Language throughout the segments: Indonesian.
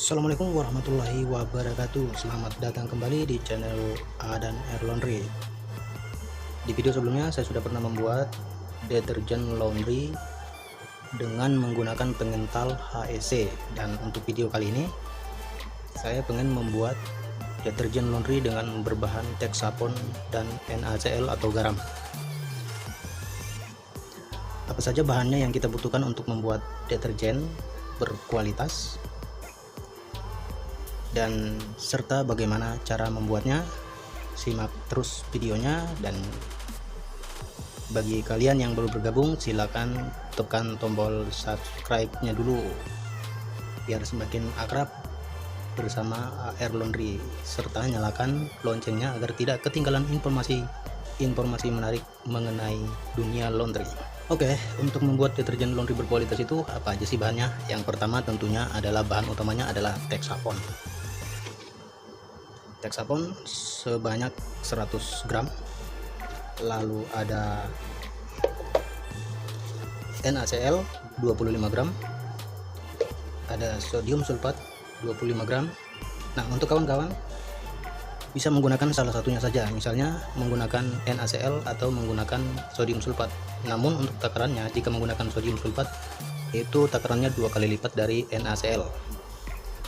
Assalamualaikum warahmatullahi wabarakatuh. Selamat datang kembali di channel A dan R Laundry. Di video sebelumnya saya sudah pernah membuat deterjen laundry dengan menggunakan pengental HEC, dan untuk video kali ini saya pengen membuat deterjen laundry dengan berbahan Texapon dan NaCl atau garam. Apa saja bahannya yang kita butuhkan untuk membuat deterjen berkualitas, dan serta bagaimana cara membuatnya? Simak terus videonya, dan bagi kalian yang baru bergabung silakan tekan tombol subscribe-nya dulu biar semakin akrab bersama AR Laundry, serta nyalakan loncengnya agar tidak ketinggalan informasi menarik mengenai dunia laundry. Oke, untuk membuat deterjen laundry berkualitas itu apa aja sih bahannya? Yang pertama tentunya adalah bahan utamanya adalah Texapon. Texapon sebanyak 100 gram, lalu ada NaCl 25 gram, ada sodium sulfat 25 gram. Nah, untuk kawan-kawan bisa menggunakan salah satunya saja, misalnya menggunakan NaCl atau menggunakan sodium sulfat. Namun untuk takarannya, jika menggunakan sodium sulfat itu takarannya 2 kali lipat dari NaCl.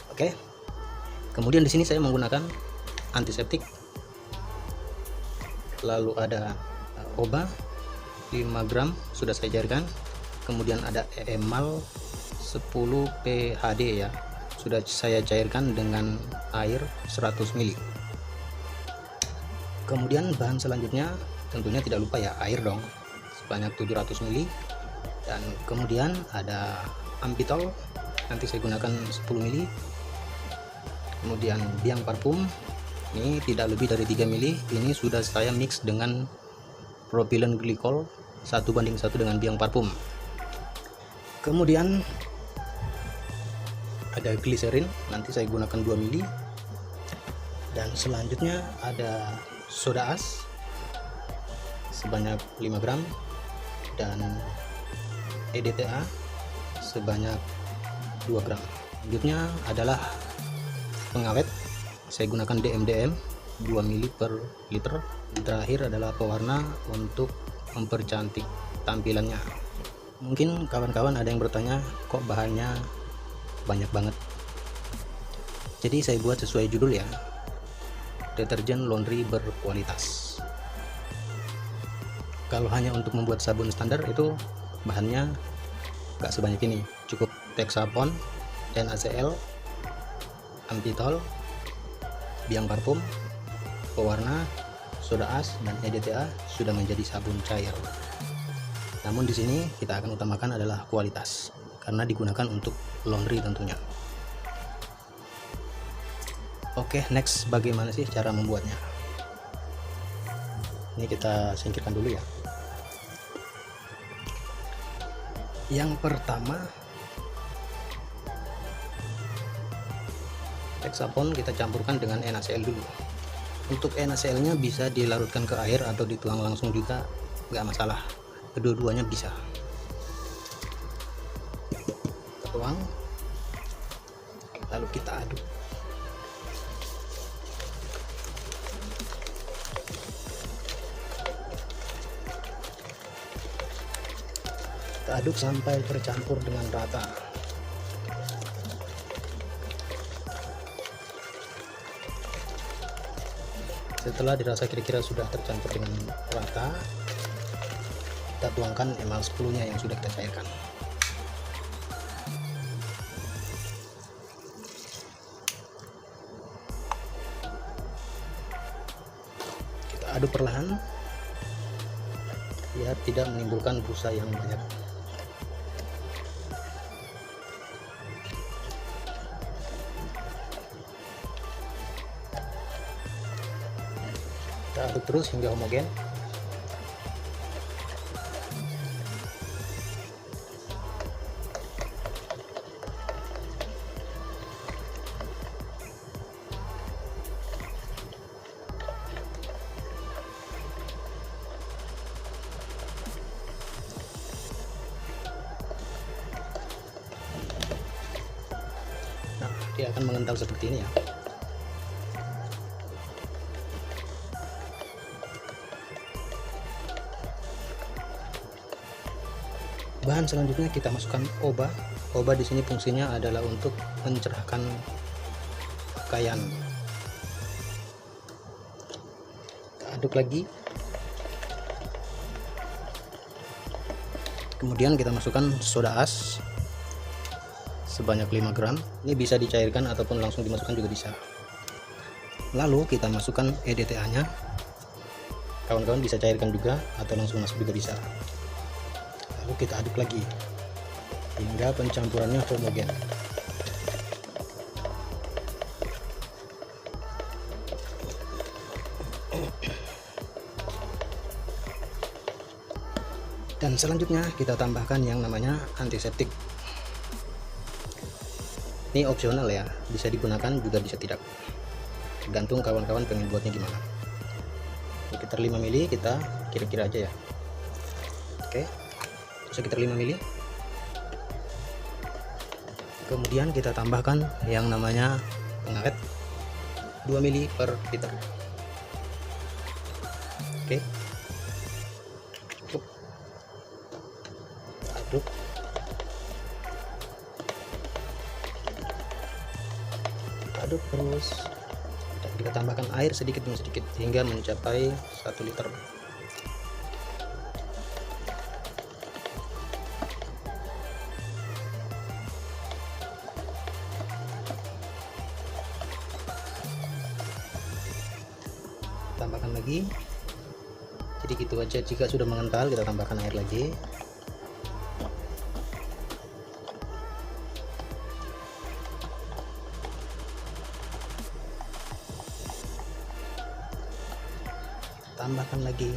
Oke. Kemudian di sini saya menggunakan antiseptik, lalu ada oba 5 gram sudah saya cairkan, kemudian ada emal 10 PHD ya, sudah saya cairkan dengan air 100 ml. Kemudian bahan selanjutnya tentunya tidak lupa ya, air dong, sebanyak 700 ml. Dan kemudian ada ampitol, nanti saya gunakan 10 ml. Kemudian biang parfum, ini tidak lebih dari 3 ml. Ini sudah saya mix dengan propylene glycol 1:1 dengan biang parfum. Kemudian ada gliserin, nanti saya gunakan 2 ml. Dan selanjutnya ada soda as sebanyak 5 gram dan EDTA sebanyak 2 gram. Selanjutnya adalah pengawet, saya gunakan DMDM 2 ml per liter. Terakhir adalah pewarna untuk mempercantik tampilannya. Mungkin kawan-kawan ada yang bertanya, kok bahannya banyak banget? Jadi saya buat sesuai judul ya, deterjen laundry berkualitas. Kalau hanya untuk membuat sabun standar itu bahannya gak sebanyak ini, cukup Texapon, NaCl, ampitol, biang parfum, pewarna, soda as, dan EDTA sudah menjadi sabun cair. Namun di sini kita akan utamakan adalah kualitas karena digunakan untuk laundry tentunya. Oke, next, bagaimana sih cara membuatnya? Ini kita singkirkan dulu ya. Yang pertama, Texapon kita campurkan dengan NaCl dulu. Untuk NaCl nya bisa dilarutkan ke air atau dituang langsung juga nggak masalah, kedua-duanya bisa. Kita tuang, lalu kita aduk. Kita aduk sampai tercampur dengan rata. Setelah dirasa kira-kira sudah tercampur dengan rata, kita tuangkan emal 10-nya yang sudah kita cairkan. Kita aduk perlahan biar tidak menimbulkan busa yang banyak. Kita aduk terus hingga homogen. dia akan mengental seperti ini ya. Bahan selanjutnya kita masukkan oba. Oba di sini fungsinya adalah untuk mencerahkan pakaian. Kita aduk lagi. Kemudian kita masukkan soda as sebanyak 5 gram. Ini bisa dicairkan ataupun langsung dimasukkan juga bisa. Lalu kita masukkan EDTA nya. Kawan-kawan bisa cairkan juga atau langsung masuk juga bisa. Lalu kita aduk lagi hingga pencampurannya homogen. Dan selanjutnya kita tambahkan yang namanya antiseptik. Ini opsional ya, bisa digunakan juga bisa tidak, tergantung kawan-kawan pengen buatnya gimana. Sekitar 5 ml kita kira-kira aja ya. Oke, sekitar 5 ml. Kemudian kita tambahkan yang namanya pengawet 2 ml per liter. Oke, cukup. Aduk. Aduk terus. Dan kita tambahkan air sedikit demi sedikit hingga mencapai 1 liter. Tambahkan lagi. Jadi gitu aja. Jika sudah mengental kita tambahkan air lagi. Tambahkan lagi.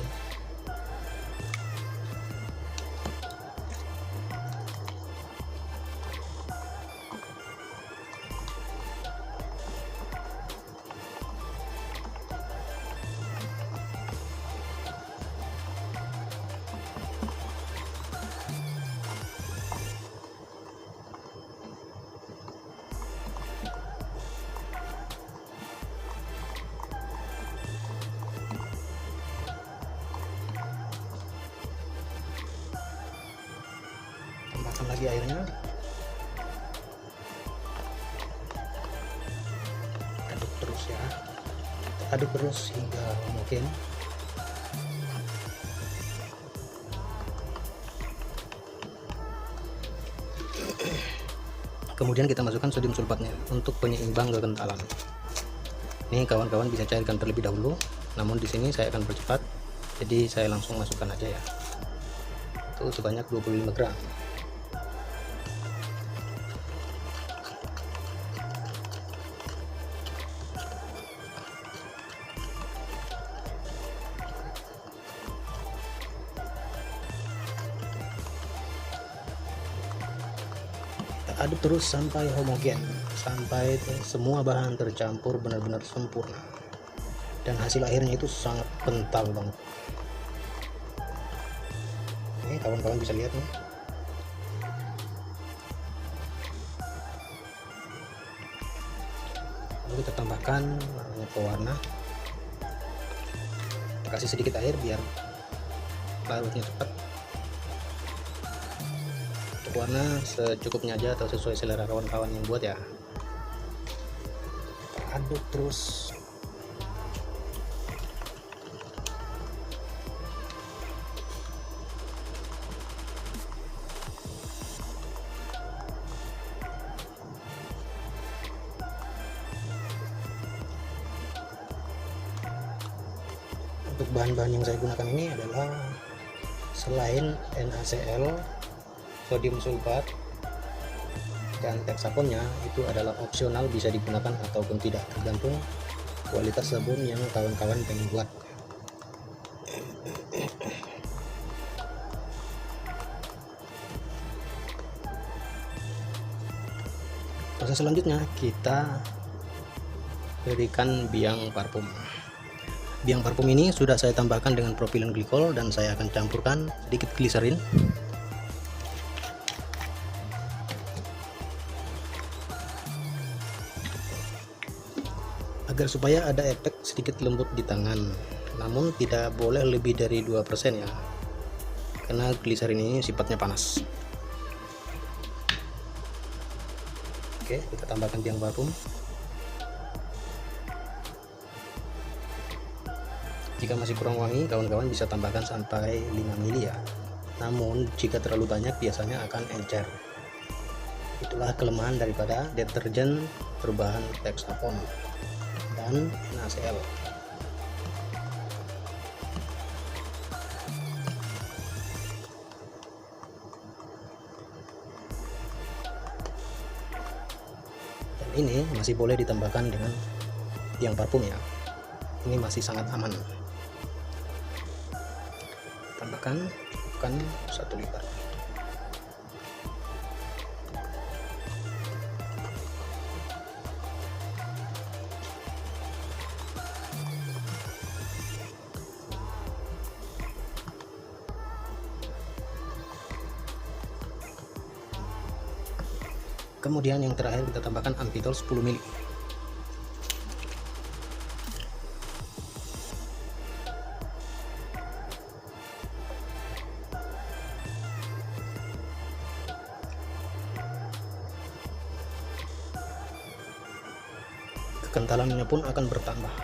Tambahkan lagi airnya. Aduk terus ya. Aduk terus hingga homogen. Kemudian kita masukkan sodium sulfatnya untuk penyeimbang kekentalan. Ini kawan-kawan bisa cairkan terlebih dahulu, namun di sini saya akan percepat, jadi saya langsung masukkan aja ya. Itu sebanyak 25 gram. Aduk terus sampai homogen, sampai semua bahan tercampur benar-benar sempurna, dan hasil akhirnya itu sangat kental banget. Ini kawan-kawan bisa lihat nih. Lalu kita tambahkan namanya pewarna. Kita kasih sedikit air biar larutnya cepat. Warna secukupnya aja atau sesuai selera kawan-kawan yang buat ya. Aduk terus. Untuk bahan-bahan yang saya gunakan ini adalah selain NaCl, sodium sulfat, dan hexaconnya itu adalah opsional, bisa digunakan ataupun tidak, tergantung kualitas sabun yang kawan-kawan pengen buat. Proses selanjutnya kita berikan biang parfum. Biang parfum ini sudah saya tambahkan dengan propilen glikol dan saya akan campurkan sedikit gliserin. agar supaya ada efek sedikit lembut di tangan, namun tidak boleh lebih dari 2% ya, karena gliserin ini sifatnya panas. Oke, kita tambahkan biang parfum. Jika masih kurang wangi, kawan-kawan bisa tambahkan sampai 5 ml ya, namun jika terlalu banyak biasanya akan encer. Itulah kelemahan daripada deterjen berbahan Texapon dan NaCl. Dan ini masih boleh ditambahkan dengan biang parfum ya, ini masih sangat aman. Tambahkan bukan 1 liter. Kemudian yang terakhir kita tambahkan amfitol 10 ml. Kekentalannya pun akan bertambah.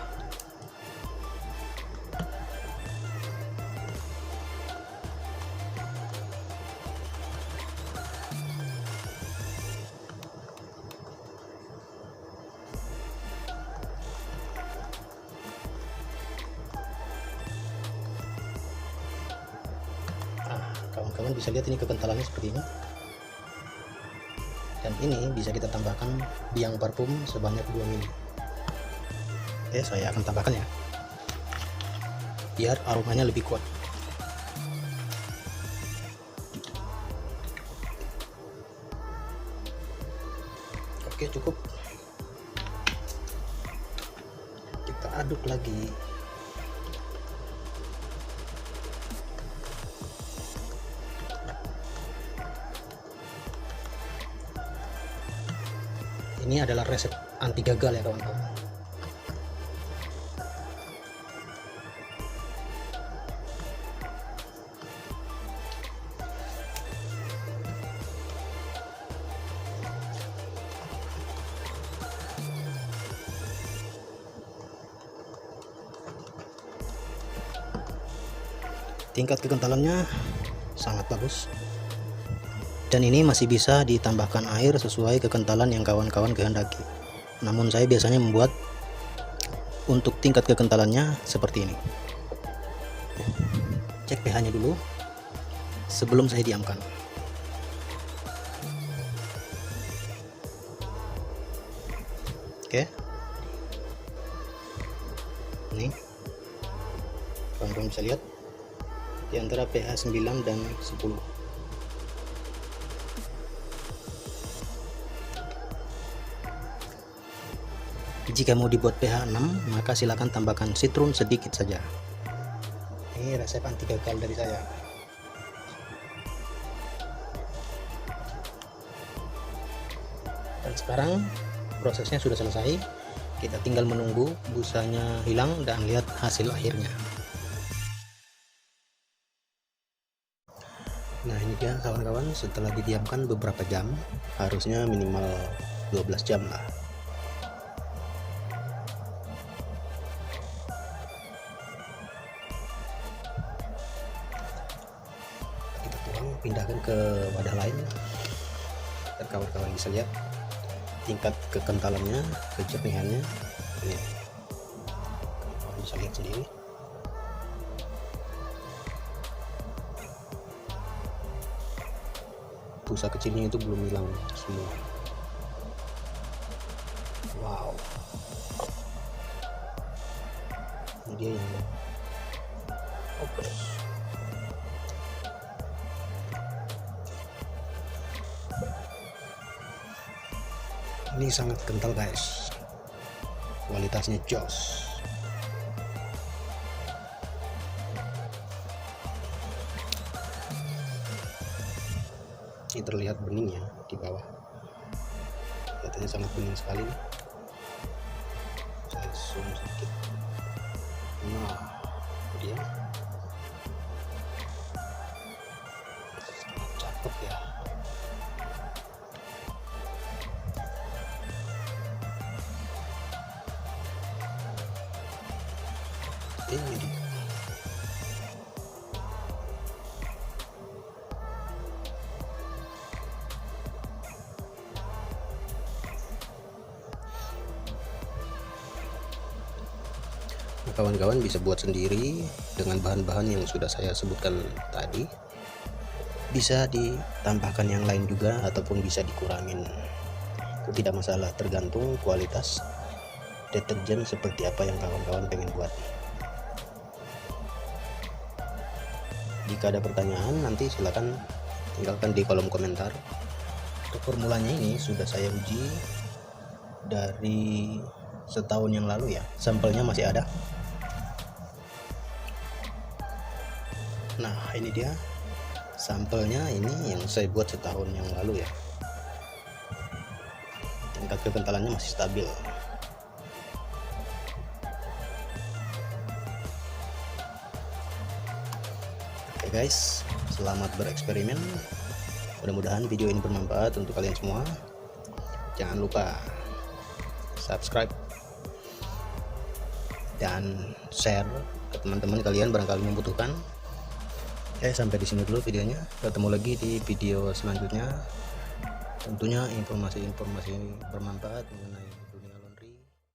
Kawan-kawan bisa lihat ini kekentalannya seperti ini, dan ini bisa kita tambahkan biang parfum sebanyak 2 ml. Oke, saya akan tambahkan ya, biar aromanya lebih kuat. Oke, cukup. Kita aduk lagi. Ini adalah resep anti gagal ya kawan-kawan. Tingkat kekentalannya sangat bagus. Dan ini masih bisa ditambahkan air sesuai kekentalan yang kawan-kawan kehendaki. Namun saya biasanya membuat untuk tingkat kekentalannya seperti ini. Cek pH-nya dulu sebelum saya diamkan. Oke. Ini kawan-kawan bisa lihat di antara pH 9 dan 10. Jika mau dibuat pH 6, maka silakan tambahkan citrum sedikit saja. Ini resep anti gagal dari saya. Dan sekarang prosesnya sudah selesai. Kita tinggal menunggu busanya hilang dan lihat hasil akhirnya. Nah, ini dia kawan-kawan, setelah didiamkan beberapa jam, harusnya minimal 12 jam lah. Pindahkan ke wadah lain dan kawan-kawan bisa lihat tingkat kekentalannya, kejernihannya. Ini kawan bisa lihat sendiri. Busa kecilnya itu belum hilang semua. Wow, ini dia yang opus. Ini sangat kental guys, kualitasnya jos. Ini terlihat beningnya di bawah, kelihatannya sangat bening sekali nih. Ini dia. Nah, kawan-kawan bisa buat sendiri dengan bahan-bahan yang sudah saya sebutkan tadi. Bisa ditambahkan yang lain juga ataupun bisa dikurangin, itu tidak masalah, tergantung kualitas deterjen seperti apa yang kawan-kawan pengen buat. Jika ada pertanyaan nanti silakan tinggalkan di kolom komentar. Untuk formulanya ini sudah saya uji dari setahun yang lalu ya, sampelnya masih ada. Nah ini dia sampelnya, ini yang saya buat setahun yang lalu ya. Tingkat kekentalannya masih stabil. Oke guys, selamat bereksperimen. Mudah-mudahan video ini bermanfaat untuk kalian semua. Jangan lupa subscribe dan share ke teman-teman kalian barangkali membutuhkan. Oke, sampai di sini dulu videonya. Ketemu lagi di video selanjutnya. Tentunya informasi-informasi bermanfaat mengenai